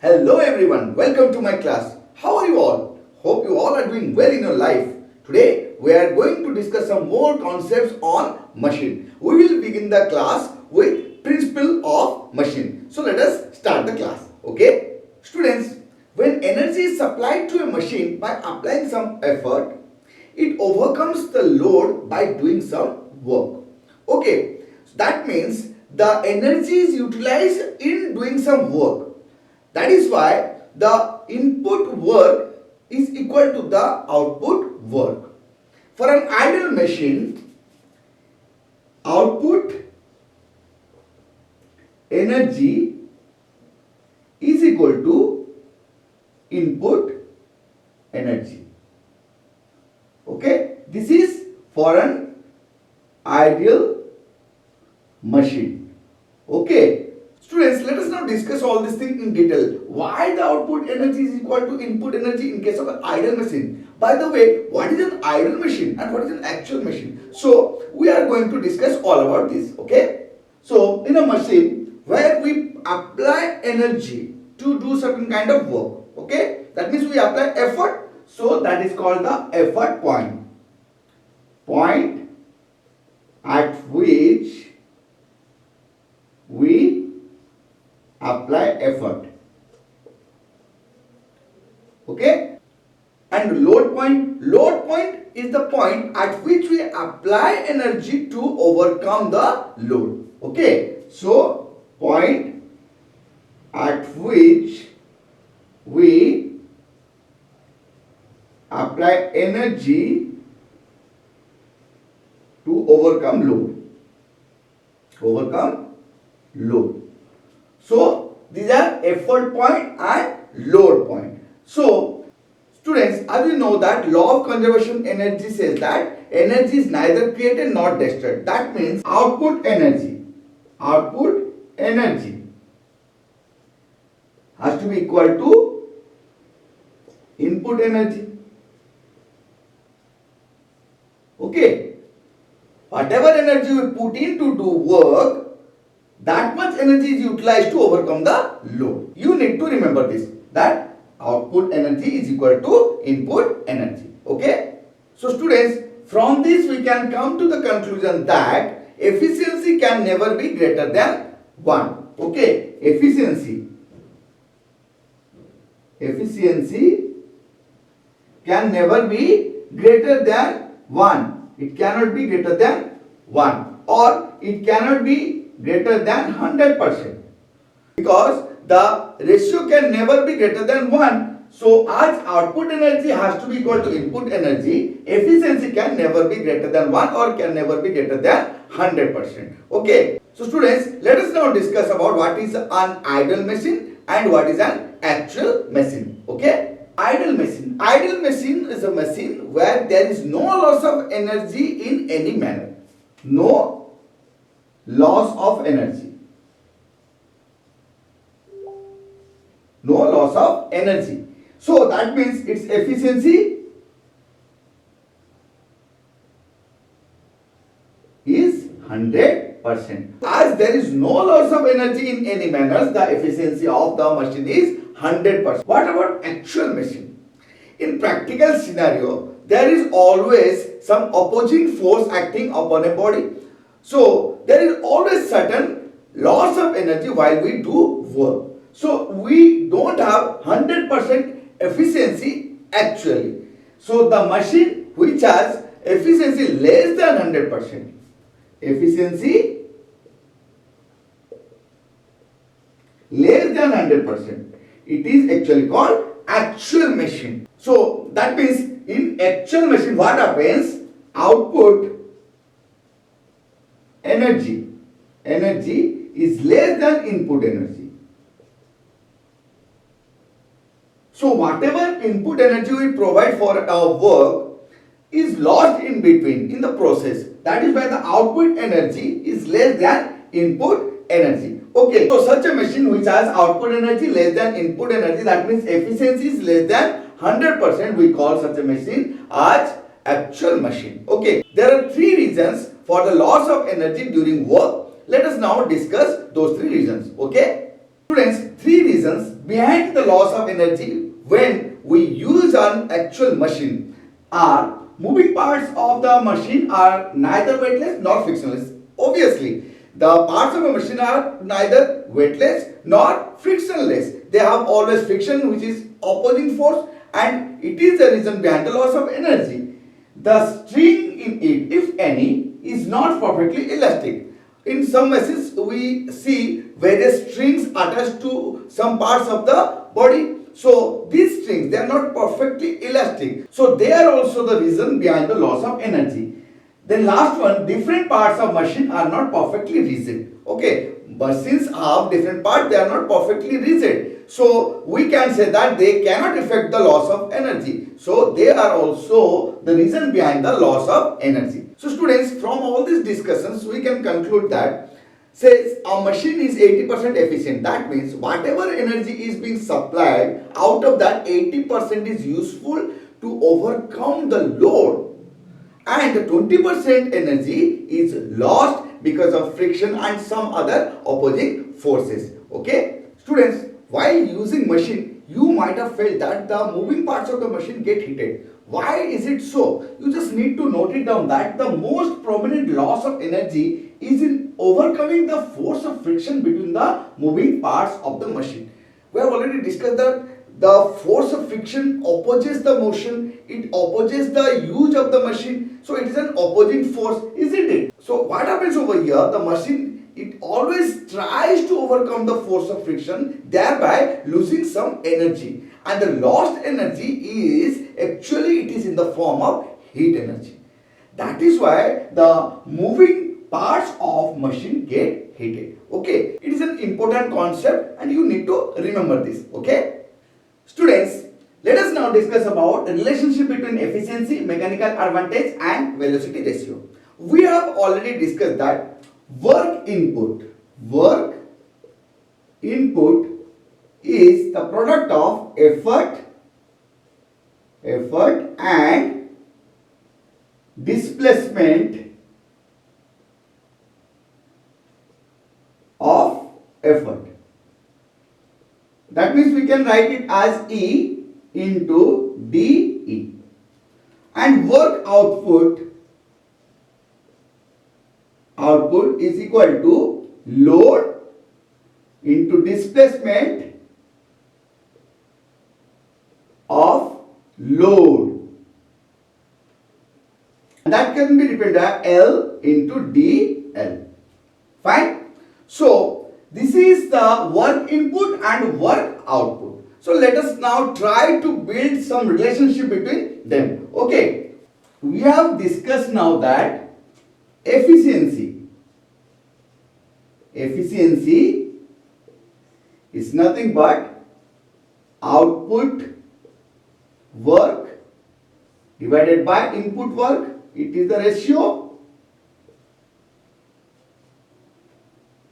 Hello everyone, welcome to my class. How are you all? Hope you all are doing well in your life. Today we are going to discuss some more concepts on machine. We will begin the class with principle of machine. So let us start the class. Okay? Students, when energy is supplied to a machine by applying some effort, it overcomes the load by doing some work. Okay, so that means the energy is utilized in doing some work. That is why the input work is equal to the output work. For an idle machine, output energy is equal to input energy. Okay, this is for an ideal machine. Okay. Students, let us now discuss all these things in detail. Why the output energy is equal to input energy in case of an idle machine? By the way, what is an idle machine and what is an actual machine? So, we are going to discuss all about this. Okay? So, in a machine where we apply energy to do certain kind of work. Okay? That means we apply effort. So, that is called the effort point. Point at which we apply effort. Okay, and load point is the point at which we apply energy to overcome the load. Okay, so point at which we apply energy to overcome load. So, these are effort point and load point. So, students, as we know that law of conservation energy says that energy is neither created nor destroyed. That means output energy has to be equal to input energy. Okay. Whatever energy we put in to do work, that much energy is utilized to overcome the load. You need to remember this, that output energy is equal to input energy. Okay. So students, from this we can come to the conclusion that efficiency can never be greater than 1. Okay. Efficiency can never be greater than 1. It cannot be greater than 1, or it cannot be greater than 100%, because the ratio can never be greater than 1. So as output energy has to be equal to input energy, efficiency can never be greater than 1 or can never be greater than 100%. Okay, so students, let us now discuss about what is an idle machine and what is an actual machine. Okay, idle machine is a machine where there is no loss of energy in any manner. No loss of energy. No loss of energy. So that means its efficiency is 100%. As there is no loss of energy in any manner, the efficiency of the machine is 100%. What about actual machine? In practical scenario, there is always some opposing force acting upon a body. So, there is always certain loss of energy while we do work. So, we don't have 100% efficiency actually. So, the machine which has efficiency less than 100%, efficiency less than 100%, it is actually called actual machine. So, that means in actual machine what happens? Output energy is less than input energy. So whatever input energy we provide for our work is lost in between in the process. That is why the output energy is less than input energy. Okay, so such a machine which has output energy less than input energy, that means efficiency is less than 100%, we call such a machine as actual machine. Okay, there are 3 reasons for the loss of energy during work. Let us now discuss those 3 reasons. Okay, students, three reasons behind the loss of energy when we use an actual machine are: moving parts of the machine are neither weightless nor frictionless. Obviously, the parts of a machine are neither weightless nor frictionless. They have always friction, which is opposing force, and it is the reason behind the loss of energy. The string in it, if any, is not perfectly elastic. In some machines, we see various strings attached to some parts of the body. So these strings, they are not perfectly elastic. So they are also the reason behind the loss of energy. Then last one, different parts of machine are not perfectly rigid. Okay, machines have different parts, they are not perfectly rigid. So we can say that they cannot affect the loss of energy. So they are also the reason behind the loss of energy. So students, from all these discussions, we can conclude that says a machine is 80% efficient. That means whatever energy is being supplied, out of that 80% is useful to overcome the load, and the 20% energy is lost because of friction and some other opposing forces. Okay, students, while using machine, you might have felt that the moving parts of the machine get heated. Why is it so? You just need to note it down that the most prominent loss of energy is in overcoming the force of friction between the moving parts of the machine. We have already discussed that the force of friction opposes the motion, it opposes the use of the machine. So it is an opposing force, isn't it? So what happens over here? The machine, it always tries to overcome the force of friction, thereby losing some energy. And the lost energy is actually, it is in the form of heat energy. That is why the moving parts of machine get heated. Okay, it is an important concept and you need to remember this. Okay. Students, let us now discuss about the relationship between efficiency, mechanical advantage and velocity ratio. We have already discussed that work input is the product of effort and displacement of effort. That means we can write it as E into dE, and work output is equal to load into displacement of load. That can be written as L into dL. Fine. So this is the work input and work output. So let us now try to build some relationship between them. Okay. We have discussed now that efficiency is nothing but output work divided by input work. It is the ratio.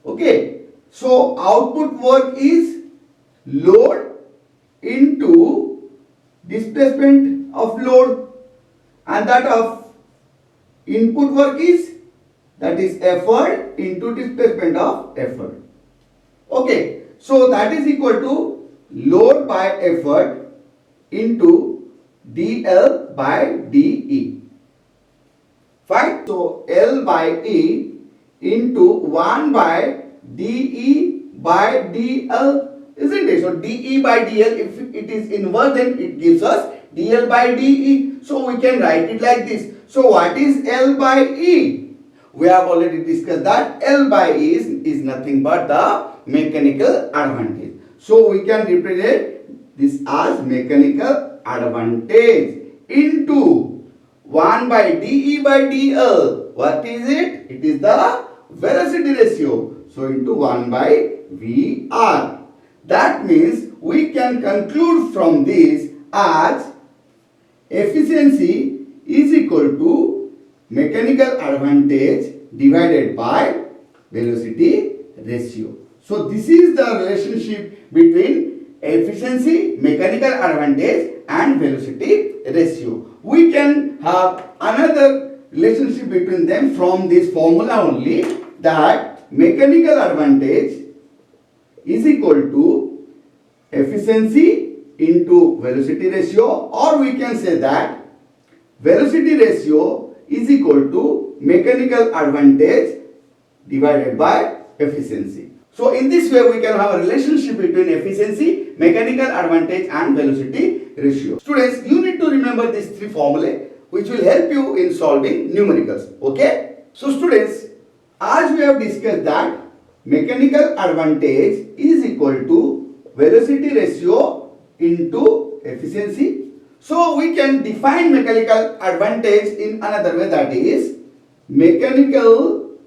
Okay. So output work is load into displacement of load, and that of input work is, that is effort into displacement of effort. Okay, so that is equal to load by effort into dL by dE. Fine. So L by E into 1 by dE by dL, isn't it? So dE by dL, if it is inverse, then it gives us dL by dE. So we can write it like this. So what is L by E? We have already discussed that L by E is nothing but the mechanical advantage. So we can represent this as mechanical advantage into 1 by dE by dL. What is it? It is the velocity ratio. So into 1 by VR. That means we can conclude from this as efficiency is equal to mechanical advantage divided by velocity ratio. So this is the relationship between efficiency, mechanical advantage and velocity ratio. We can have another relationship between them from this formula only, that mechanical advantage is equal to efficiency into velocity ratio, or we can say that velocity ratio is equal to mechanical advantage divided by efficiency. So in this way we can have a relationship between efficiency, mechanical advantage and velocity ratio. Students, you need to remember these three formulae which will help you in solving numericals. Okay? So students, as we have discussed that mechanical advantage is equal to velocity ratio into efficiency. So we can define mechanical advantage in another way, that is mechanical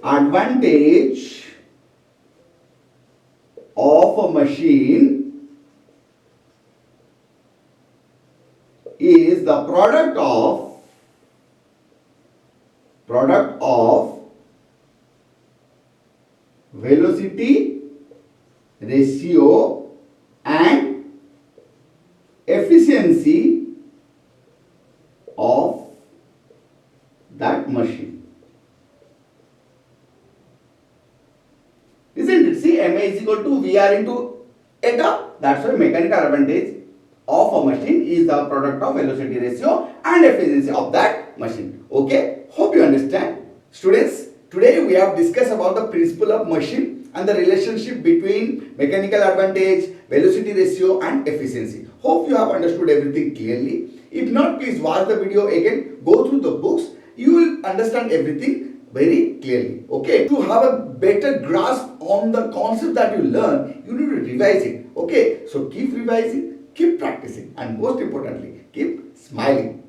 advantage of a machine is the product of velocity ratio and efficiency of that machine. Isn't it? See, MA is equal to VR into eta. That's why mechanical advantage of a machine is the product of velocity ratio and efficiency of that machine. Okay? Hope you understand. Students, today we have discussed about the principle of machine and the relationship between mechanical advantage, velocity ratio and efficiency. Hope you have understood everything clearly. If not, please watch the video again, go through the books. You will understand everything very clearly. Okay? To have a better grasp on the concept that you learn, you need to revise it. Okay? So keep revising, keep practicing, and most importantly, keep smiling.